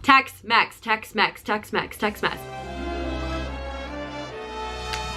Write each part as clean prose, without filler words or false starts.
Tex-Mex, Tex-Mex, Tex-Mex, Tex-Mex.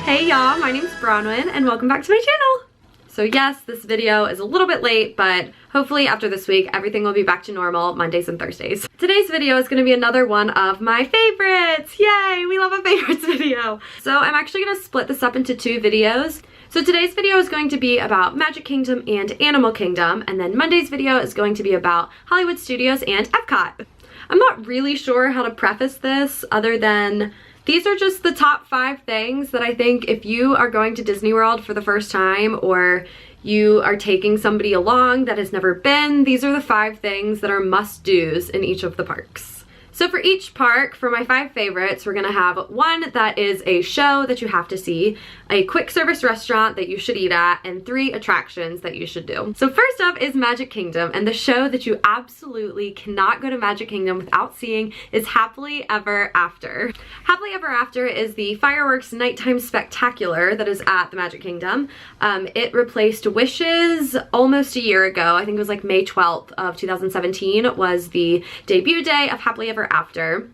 Hey y'all, my name's Bronwyn and welcome back to my channel. So yes, this video is a little bit late, but hopefully after this week, everything will be back to normal Mondays and Thursdays. Today's video is gonna be another one of my favorites. Yay, we love a favorites video. So I'm actually gonna split this up into two videos. So today's video is going to be about Magic Kingdom and Animal Kingdom, and then Monday's video is going to be about Hollywood Studios and EPCOT. I'm not really sure how to preface this other than these are just the top 5 things that I think if you are going to Disney World for the first time or you are taking somebody along that has never been, these are the 5 things that are must-dos in each of the parks. So for each park, for my 5 favorites, we're gonna have one that is a show that you have to see, a quick service restaurant that you should eat at, and 3 attractions that you should do. So first up is Magic Kingdom, and the show that you absolutely cannot go to Magic Kingdom without seeing is Happily Ever After. Happily Ever After is the fireworks nighttime spectacular that is at the Magic Kingdom. It replaced Wishes almost a year ago. I think it was like May 12th of 2017 was the debut day of Happily Ever After.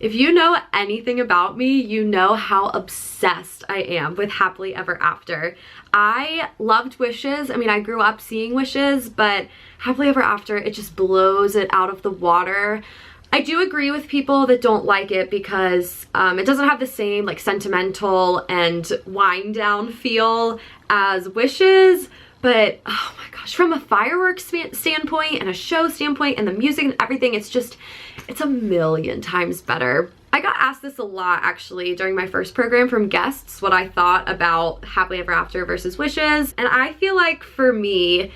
If you know anything about me, you know how obsessed I am with Happily Ever After. I loved Wishes. I mean, I grew up seeing Wishes, but Happily Ever After, it just blows it out of the water. I do agree with people that don't like it because it doesn't have the same like sentimental and wind down feel as Wishes. But oh my gosh, from a fireworks standpoint and a show standpoint and the music and everything, it's a million times better. I got asked this a lot actually during my first program from guests, what I thought about Happily Ever After versus Wishes. And I feel like for me,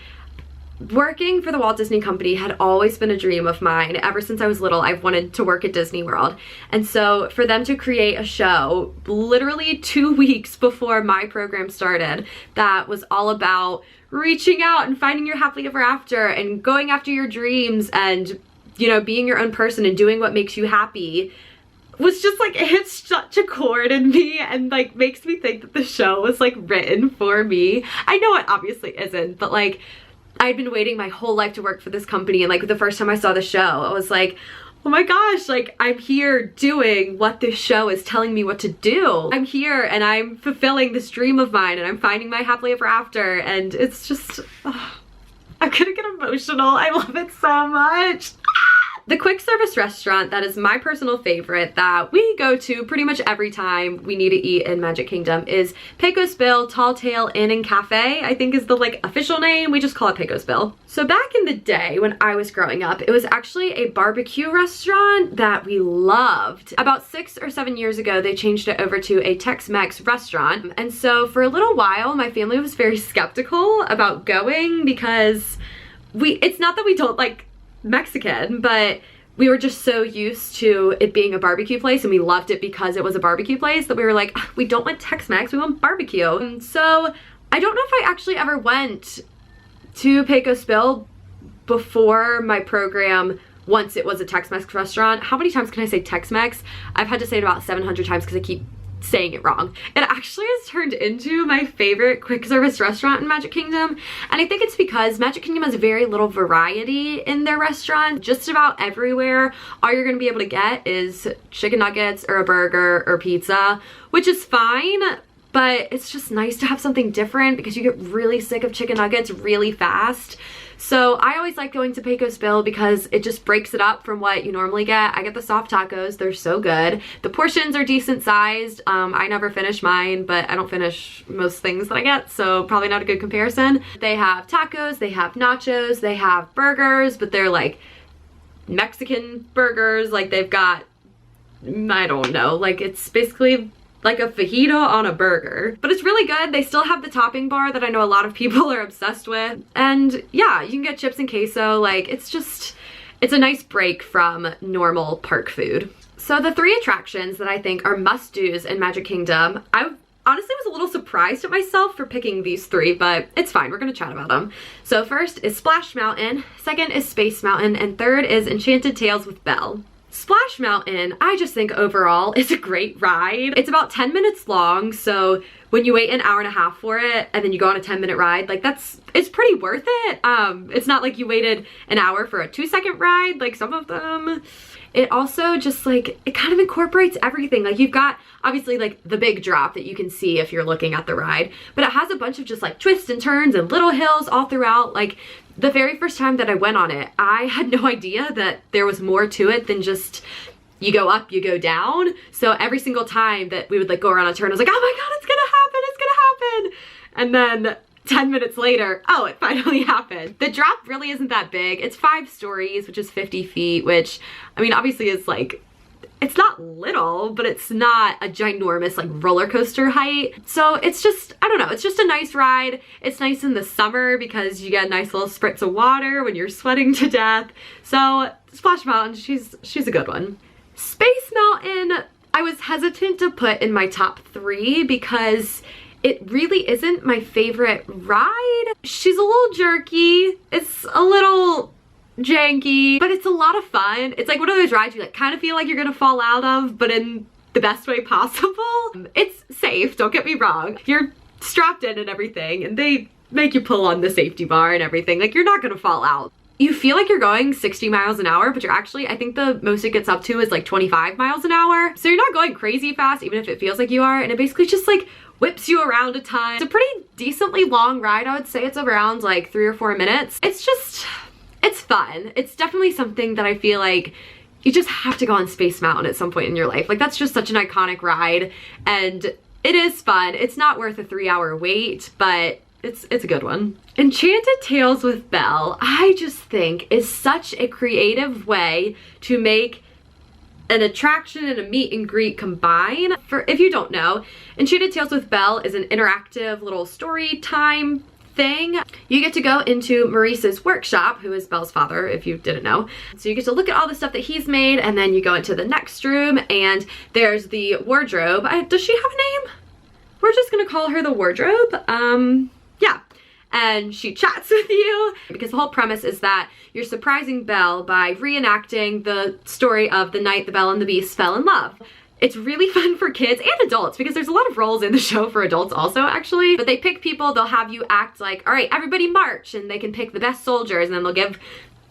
working for the Walt Disney Company had always been a dream of mine. Ever since I was little, I've wanted to work at Disney World. And so for them to create a show literally 2 weeks before my program started that was all about reaching out and finding your happily ever after and going after your dreams and, you know, being your own person and doing what makes you happy was just like, it hits such a chord in me and like makes me think that the show was like written for me. I know it obviously isn't, but like I'd been waiting my whole life to work for this company, and like the first time I saw the show, I was like, oh my gosh, like I'm here doing what this show is telling me what to do. I'm here and I'm fulfilling this dream of mine and I'm finding my happily ever after, and it's just, oh, I'm gonna get emotional. I love it so much. The quick service restaurant that is my personal favorite that we go to pretty much every time we need to eat in Magic Kingdom is Pecos Bill Tall Tale Inn and Cafe, I think is the like official name. We just call it Pecos Bill. So back in the day when I was growing up, it was actually a barbecue restaurant that we loved. About 6 or 7 years ago, they changed it over to a Tex-Mex restaurant. And so for a little while, my family was very skeptical about going because it's not that we don't like Mexican, but we were just so used to it being a barbecue place and we loved it because it was a barbecue place that we were like, we don't want Tex-Mex, we want barbecue. And so I don't know if I actually ever went to Pecos Bill before my program once it was a Tex-Mex restaurant. How many times can I say Tex-Mex? I've had to say it about 700 times because I keep saying it wrong. It actually has turned into my favorite quick service restaurant in Magic Kingdom, and I think it's because Magic Kingdom has very little variety in their restaurant. Just about everywhere, all you're gonna be able to get is chicken nuggets or a burger or pizza, which is fine, but it's just nice to have something different because you get really sick of chicken nuggets really fast. So I always like going to Pecos Bill because it just breaks it up from what you normally get. I get the soft tacos, they're so good. The portions are decent sized. I never finish mine, but I don't finish most things that I get, so probably not a good comparison. They have tacos, they have nachos, they have burgers, but they're like Mexican burgers. Like they've got, I don't know, like it's basically like a fajita on a burger. But it's really good. They still have the topping bar that I know a lot of people are obsessed with. And yeah, you can get chips and queso. Like it's a nice break from normal park food. So the 3 attractions that I think are must-dos in Magic Kingdom, I honestly was a little surprised at myself for picking these 3, but it's fine, we're gonna chat about them. So first is Splash Mountain, second is Space Mountain, and third is Enchanted Tales with Belle. Splash Mountain, I just think overall is a great ride. It's about 10 minutes long, so when you wait an hour and a half for it and then you go on a 10-minute ride, like it's pretty worth it. It's not like you waited an hour for a 2-second ride like some of them. it also just like, it kind of incorporates everything. Like you've got obviously like the big drop that you can see if you're looking at the ride, but it has a bunch of just like twists and turns and little hills all throughout. Like the very first time that I went on it, I had no idea that there was more to it than just you go up, you go down. So every single time that we would like go around a turn, I was like, oh my God, it's gonna happen, it's gonna happen. And then 10 minutes later, oh, it finally happened. The drop really isn't that big. It's 5 stories, which is 50 feet, which, I mean, obviously is like, it's not little, but it's not a ginormous like roller coaster height. So it's just, I don't know, it's just a nice ride. It's nice in the summer because you get nice little spritz of water when you're sweating to death. So Splash Mountain, she's a good one. Space Mountain, I was hesitant to put in my top 3 because it really isn't my favorite ride. She's a little jerky. It's a little janky, but it's a lot of fun. It's like one of those rides you like kind of feel like you're gonna fall out of, but in the best way possible. It's safe, don't get me wrong. You're strapped in and everything, and they make you pull on the safety bar and everything. Like you're not gonna fall out. You feel like you're going 60 miles an hour, but you're actually, I think the most it gets up to is like 25 miles an hour. So you're not going crazy fast, even if it feels like you are. And it basically just like whips you around a ton. It's a pretty decently long ride. I would say it's around like 3 or 4 minutes. It's just, it's fun. It's definitely something that I feel like you just have to go on Space Mountain at some point in your life. Like that's just such an iconic ride, and it is fun. It's not worth a 3-hour wait, but it's a good one. Enchanted Tales with Belle, I just think is such a creative way to make an attraction and a meet and greet combine. For if you don't know, Enchanted Tales with Belle is an interactive little story time thing. You get to go into Maurice's workshop, who is Belle's father, if you didn't know. So you get to look at all the stuff that he's made, and then you go into the next room, and there's the wardrobe. Does she have a name? We're just gonna call her the wardrobe. Yeah. And she chats with you because the whole premise is that you're surprising Belle by reenacting the story of the night the Belle and the Beast fell in love. It's really fun for kids and adults because there's a lot of roles in the show for adults also actually. But they pick people, they'll have you act like, all right, everybody march, and they can pick the best soldiers, and then they'll give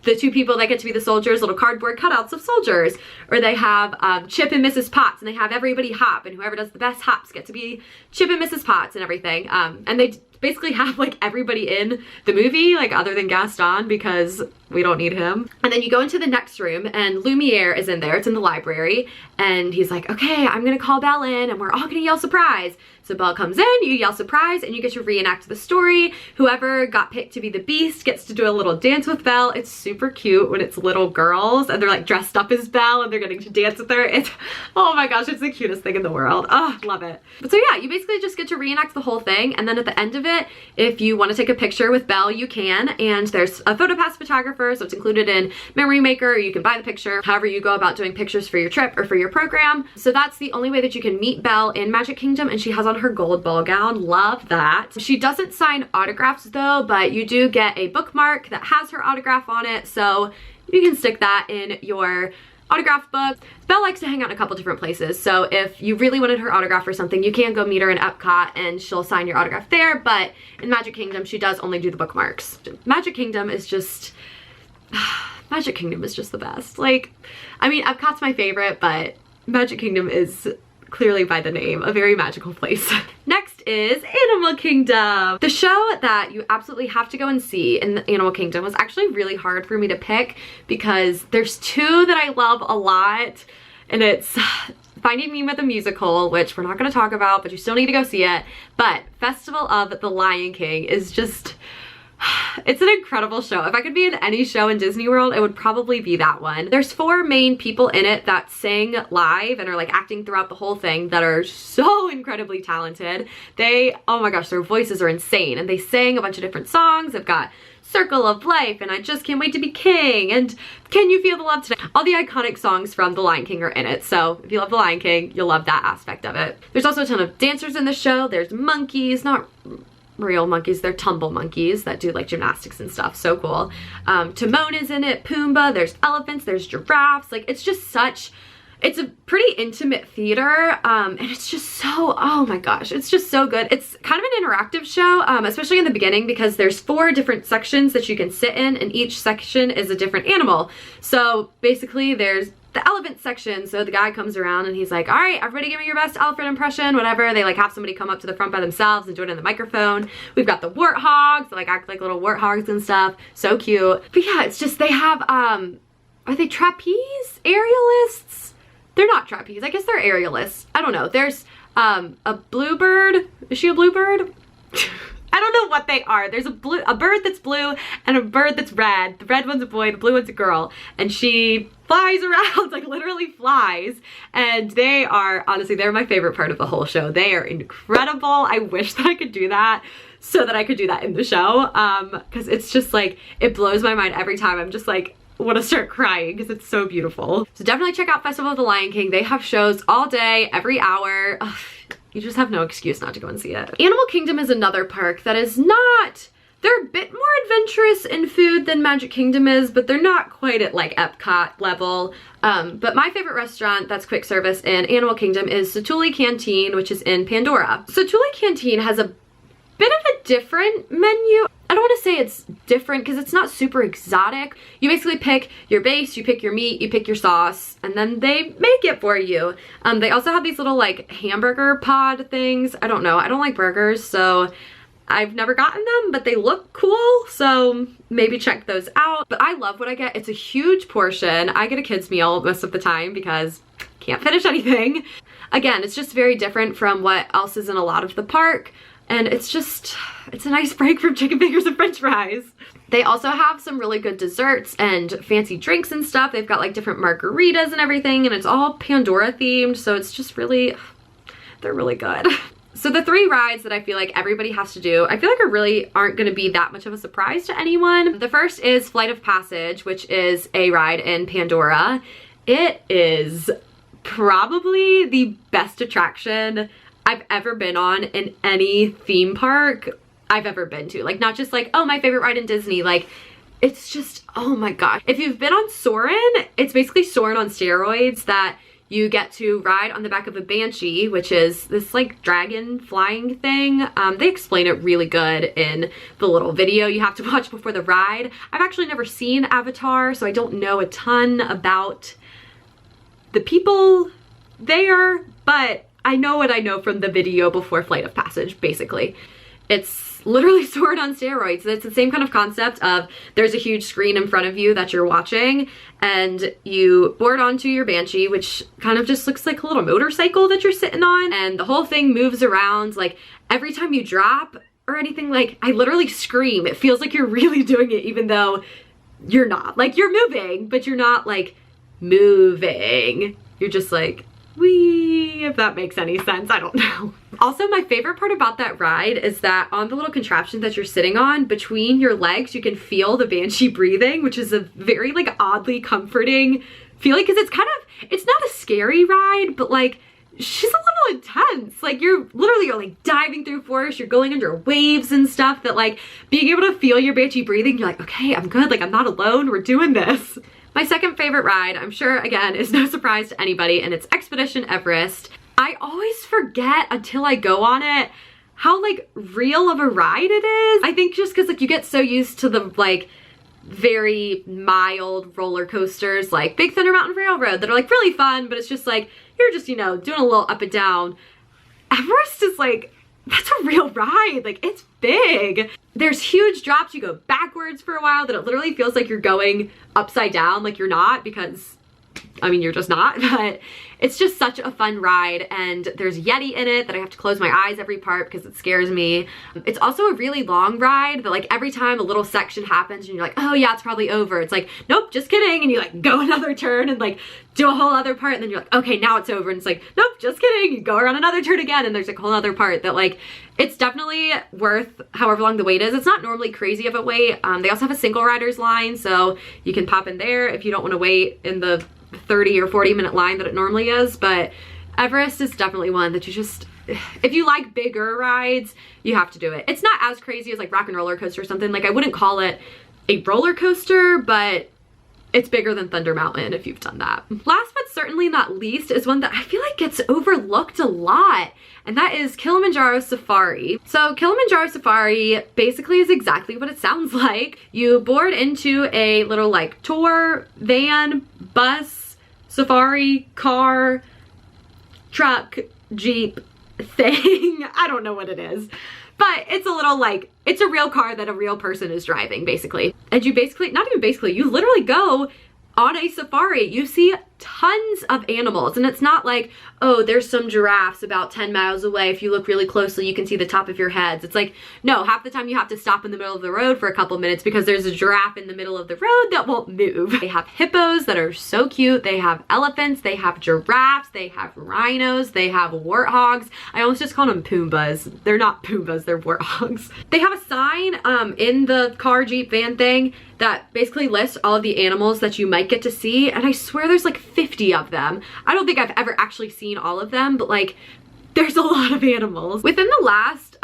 the 2 people that get to be the soldiers little cardboard cutouts of soldiers. Or they have Chip and Mrs. Potts, and they have everybody hop, and whoever does the best hops get to be Chip and Mrs. Potts and everything. And they basically have like everybody in the movie, like other than Gaston, because we don't need him. And then you go into the next room, and Lumiere is in there. It's in the library, and he's like, okay, I'm gonna call Belle in, and we're all gonna yell surprise. So Belle comes in, you yell surprise, and you get to reenact the story. Whoever got picked to be the Beast gets to do a little dance with Belle. It's super cute when it's little girls and they're like dressed up as Belle and they're getting to dance with her. It's, oh my gosh, it's the cutest thing in the world. Oh, love it. But so yeah, you basically just get to reenact the whole thing, and then at the end of it, if you want to take a picture with Belle, you can, and there's a PhotoPass photographer, so it's included in Memory Maker, or you can buy the picture, however you go about doing pictures for your trip or for your program. So that's the only way that you can meet Belle in Magic Kingdom, and she has on her gold ball gown. Love that. She doesn't sign autographs though, but you do get a bookmark that has her autograph on it, so you can stick that in your autograph book. Belle likes to hang out in a couple different places, so if you really wanted her autograph or something, you can go meet her in Epcot and she'll sign your autograph there, but in Magic Kingdom, she does only do the bookmarks. Magic Kingdom is just, Magic Kingdom is just the best. Like, I mean, Epcot's my favorite, but Magic Kingdom is clearly by the name, a very magical place. Next is Animal Kingdom. The show that you absolutely have to go and see in the Animal Kingdom was actually really hard for me to pick because there's 2 that I love a lot, and it's Finding Nemo the Musical, which we're not going to talk about, but you still need to go see it. But Festival of the Lion King is just, it's an incredible show. If I could be in any show in Disney World, it would probably be that one. There's 4 main people in it that sing live and are like acting throughout the whole thing that are so incredibly talented. They, oh my gosh, their voices are insane, and they sing a bunch of different songs. They've got Circle of Life, and I Just Can't Wait to Be King, and Can You Feel the Love Tonight? All the iconic songs from The Lion King are in it, so if you love The Lion King, you'll love that aspect of it. There's also a ton of dancers in the show. There's monkeys, not real monkeys, they're tumble monkeys that do like gymnastics and stuff. So cool. Timon is in it, Pumbaa, there's elephants, there's giraffes. Like, it's just such, it's a pretty intimate theater, and it's just so, oh my gosh, it's just so good. It's kind of an interactive show, especially in the beginning, because there's 4 different sections that you can sit in, and each section is a different animal. So basically there's the elephant section. So the guy comes around and he's like, all right, everybody give me your best elephant impression, whatever. They like have somebody come up to the front by themselves and do it in the microphone. We've got the warthogs, they like act like little warthogs and stuff. So cute. But yeah, it's just, they have, are they trapeze aerialists? They're not trapeze, I guess they're aerialists. I don't know. There's a bluebird. Is she a bluebird? I don't know what they are. There's a bird that's blue and a bird that's red. The red one's a boy, the blue one's a girl. And she flies around, like literally flies. And they are, honestly, they're my favorite part of the whole show. They are incredible. I wish that I could do that so that I could do that in the show. Because it's just like, it blows my mind every time. I'm just like, want to start crying because it's so beautiful. So definitely check out Festival of the Lion King. They have shows all day, every hour. Ugh, you just have no excuse not to go and see it. Animal Kingdom is another park that is not, they're a bit more adventurous in food than Magic Kingdom is, but they're not quite at like Epcot level. But my favorite restaurant that's quick service in Animal Kingdom is Satuli Canteen, which is in Pandora. Satuli Canteen has a bit of a different menu. I don't want to say it's different because it's not super exotic. You basically pick your base, you pick your meat, you pick your sauce, and then they make it for you. They also have these little like hamburger pod things. I don't know. I don't like burgers, so I've never gotten them, but they look cool, so maybe check those out. But I love what I get. It's a huge portion. I get a kid's meal most of the time because can't finish anything. Again, it's just very different from what else is in a lot of the park. And it's just, it's a nice break from chicken fingers and french fries. They also have some really good desserts and fancy drinks and stuff. They've got like different margaritas and everything, and it's all Pandora themed, so it's just really, they're really good. So the 3 rides that I feel like everybody has to do, I feel like really aren't gonna be that much of a surprise to anyone. The first is Flight of Passage, which is a ride in Pandora. It is probably the best attraction I've ever been on in any theme park I've ever been to. Like, not just like, oh, my favorite ride in Disney. Like, it's just, oh my gosh. If you've been on Soarin', it's basically Soarin' on steroids, that you get to ride on the back of a banshee, which is this like dragon flying thing. They explain it really good in the little video you have to watch before the ride. I've actually never seen Avatar, so I don't know a ton about the people there, but I know what I know from the video before Flight of Passage, basically. It's literally Soarin' on steroids. It's the same kind of concept of there's a huge screen in front of you that you're watching, and you board onto your banshee, which kind of just looks like a little motorcycle that you're sitting on, and the whole thing moves around. Like, every time you drop or anything, like, I literally scream. It feels like you're really doing it even though you're not. Like, you're moving, but you're not like moving. You're just like, wee, if that makes any sense. I don't know. Also, my favorite part about that ride is that on the little contraption that you're sitting on, between your legs, you can feel the banshee breathing, which is a very like oddly comforting feeling, because it's kind of, it's not a scary ride, but like, she's a little intense. Like, you're like diving through forest, you're going under waves and stuff, that like being able to feel your banshee breathing, you're like, okay, I'm good. Like, I'm not alone. We're doing this. My second favorite ride, I'm sure, again, is no surprise to anybody, and it's Expedition Everest. I always forget until I go on it how like real of a ride it is. I think just because like you get so used to the like very mild roller coasters like Big Thunder Mountain Railroad that are like really fun, but it's just like, you're just, you know, doing a little up and down. Everest is like, that's a real ride. Like, it's big. There's huge drops. You go backwards for a while that it literally feels like you're going upside down, like you're not, because I mean, you're just not, but it's just such a fun ride. And there's Yeti in it that I have to close my eyes every part because it scares me. It's also a really long ride that like every time a little section happens and you're like, oh yeah, it's probably over, it's like, nope, just kidding. And you like go another turn and like do a whole other part, and then you're like, okay, now it's over. And it's like, nope, just kidding. You go around another turn again, and there's like a whole other part that like, it's definitely worth however long the wait is. It's not normally crazy of a wait. They also have a single riders line, so you can pop in there if you don't want to wait in the 30 or 40 minute line that it normally is. But Everest is definitely one that you just, if you like bigger rides, you have to do it. It's not as crazy as like Rock and Roller Coaster or something. Like, I wouldn't call it a roller coaster, but it's bigger than Thunder Mountain if you've done that. Last but certainly not least is one that I feel like gets overlooked a lot, and that is Kilimanjaro Safari. So Kilimanjaro Safari basically is exactly what it sounds like. You board into a little like tour van, bus, safari car, truck, Jeep thing. I don't know what it is, but it's a little like, it's a real car that a real person is driving, basically. And you basically, not even basically, you literally go on a safari. You see tons of animals, and it's not like, oh, there's some giraffes about 10 miles away. If you look really closely, you can see the top of your heads. It's like, no, half the time you have to stop in the middle of the road for a couple minutes because there's a giraffe in the middle of the road that won't move. They have hippos that are so cute. They have elephants, they have giraffes, they have rhinos, they have warthogs. I almost just called them Pumbas. They're not Pumbas, they're warthogs. They have a sign in the car, Jeep, van thing that basically lists all of the animals that you might get to see, and I swear there's like 50 of them. I don't think I've ever actually seen all of them, but like, there's a lot of animals. Within the last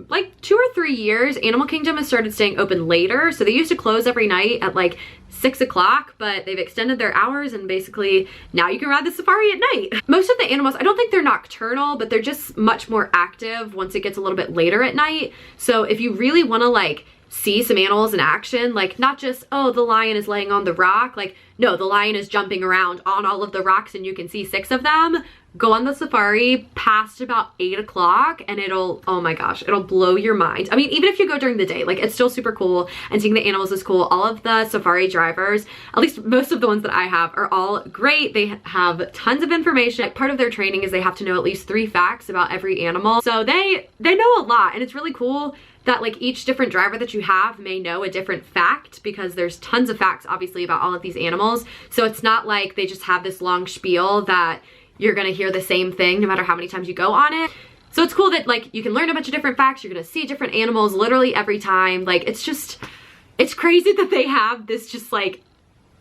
like 2 or 3 years, Animal Kingdom has started staying open later. So they used to close every night at like 6 o'clock, but they've extended their hours, and basically now you can ride the safari at night. Most of the animals, I don't think they're nocturnal, but they're just much more active once it gets a little bit later at night. So if you really want to like see some animals in action, like not just, oh, the lion is laying on the rock, like no, the lion is jumping around on all of the rocks and you can see 6 of them. Go on the safari past about 8 o'clock and it'll, oh my gosh, it'll blow your mind. I mean, even if you go during the day, like it's still super cool, and seeing the animals is cool. All of the safari drivers, at least most of the ones that I have, are all great. They have tons of information. Like, part of their training is they have to know at least 3 facts about every animal. So they know a lot, and it's really cool that like each different driver that you have may know a different fact, because there's tons of facts obviously about all of these animals. So it's not like they just have this long spiel that you're gonna hear the same thing no matter how many times you go on it. So it's cool that like you can learn a bunch of different facts, you're gonna see different animals literally every time. Like it's just, it's crazy that they have this just like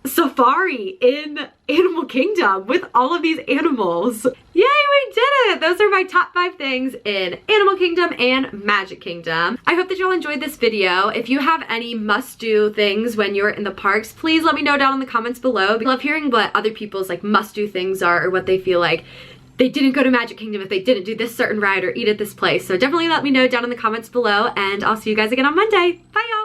safari in Animal Kingdom with all of these animals. Yay, we did it! Those are my top 5 things in Animal Kingdom and Magic Kingdom. I hope that y'all enjoyed this video. If you have any must-do things when you're in the parks, please let me know down in the comments below. I love hearing what other people's like must-do things are, or what they feel like they didn't go to Magic Kingdom if they didn't do this certain ride or eat at this place. So definitely let me know down in the comments below, and I'll see you guys again on Monday. Bye, y'all!